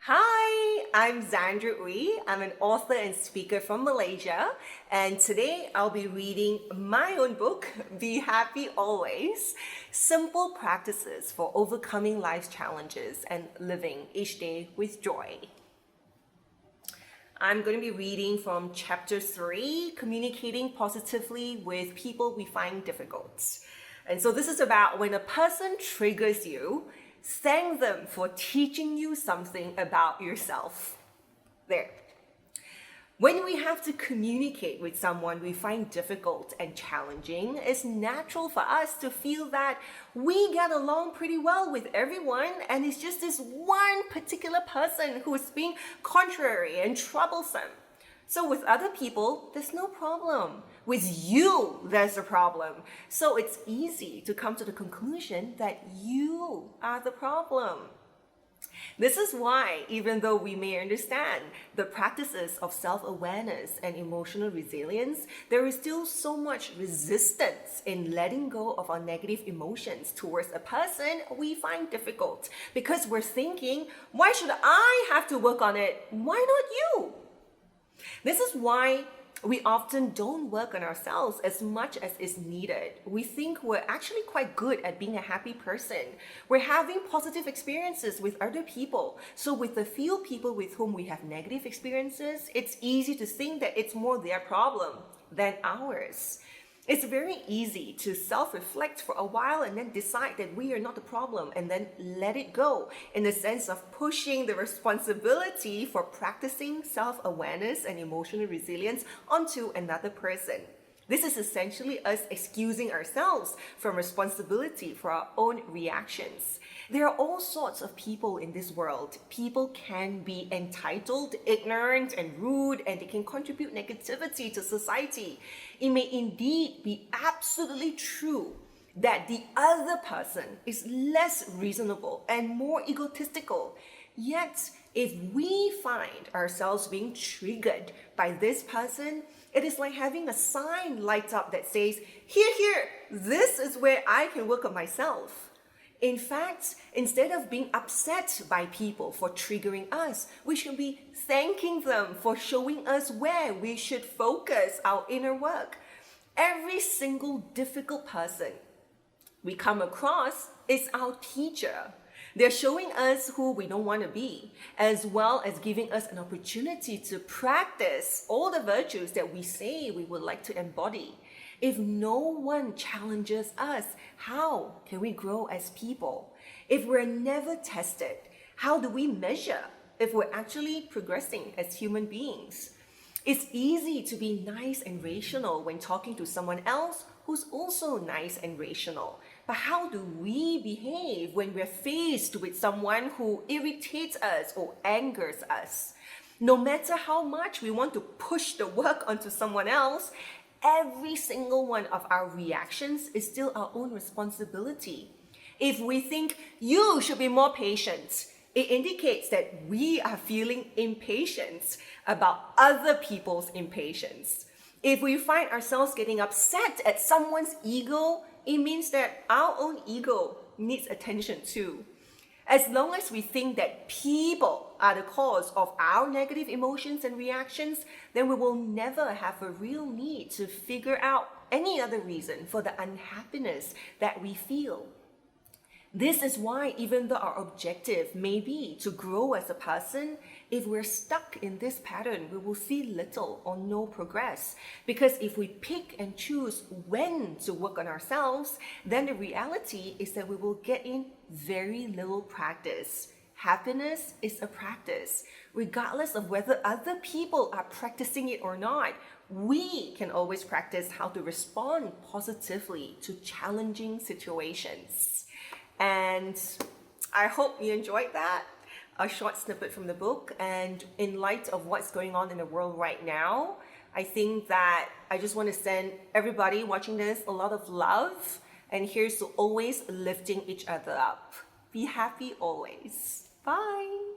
Hi, I'm Xandria Ooi. I'm an author and speaker from Malaysia, and today I'll be reading my own book, Be Happy Always: Simple Practices for Overcoming Life's Challenges and Living Each Day with Joy. I'm going to be reading from chapter 3, Communicating Positively with People We Find Difficult. And so this is about when a person triggers you, thank them for teaching you something about yourself. There. When we have to communicate with someone we find difficult and challenging, it's natural for us to feel that we get along pretty well with everyone, and it's just this one particular person who is being contrary and troublesome. So with other people, there's no problem. With you, there's a problem. So it's easy to come to the conclusion that you are the problem. This is why, even though we may understand the practices of self-awareness and emotional resilience, there is still so much resistance in letting go of our negative emotions towards a person we find difficult. Because we're thinking, why should I have to work on it? Why not you? This is why we often don't work on ourselves as much as is needed. We think we're actually quite good at being a happy person. We're having positive experiences with other people. So with the few people with whom we have negative experiences, it's easy to think that it's more their problem than ours. It's very easy to self-reflect for a while and then decide that we are not the problem and then let it go, in the sense of pushing the responsibility for practicing self-awareness and emotional resilience onto another person. This is essentially us excusing ourselves from responsibility for our own reactions. There are all sorts of people in this world. People can be entitled, ignorant, and rude, and they can contribute negativity to society. It may indeed be absolutely true that the other person is less reasonable and more egotistical. Yet, if we find ourselves being triggered by this person, it is like having a sign light up that says, here, this is where I can work on myself. In fact, instead of being upset by people for triggering us, we should be thanking them for showing us where we should focus our inner work. Every single difficult person we come across is our teacher. They're showing us who we don't want to be, as well as giving us an opportunity to practice all the virtues that we say we would like to embody. If no one challenges us, how can we grow as people? If we're never tested, how do we measure if we're actually progressing as human beings? It's easy to be nice and rational when talking to someone else who's also nice and rational. But how do we behave when we're faced with someone who irritates us or angers us? No matter how much we want to push the work onto someone else, every single one of our reactions is still our own responsibility. If we think you should be more patient, it indicates that we are feeling impatience about other people's impatience. If we find ourselves getting upset at someone's ego, it means that our own ego needs attention too. As long as we think that people are the cause of our negative emotions and reactions, then we will never have a real need to figure out any other reason for the unhappiness that we feel. This is why, even though our objective may be to grow as a person, if we're stuck in this pattern, we will see little or no progress. Because if we pick and choose when to work on ourselves, then the reality is that we will get in very little practice. Happiness is a practice. Regardless of whether other people are practicing it or not, we can always practice how to respond positively to challenging situations. And I hope you enjoyed that, a short snippet from the book. And in light of what's going on in the world right now, I think that I just want to send everybody watching this a lot of love. And here's to always lifting each other up. Be happy always. Bye.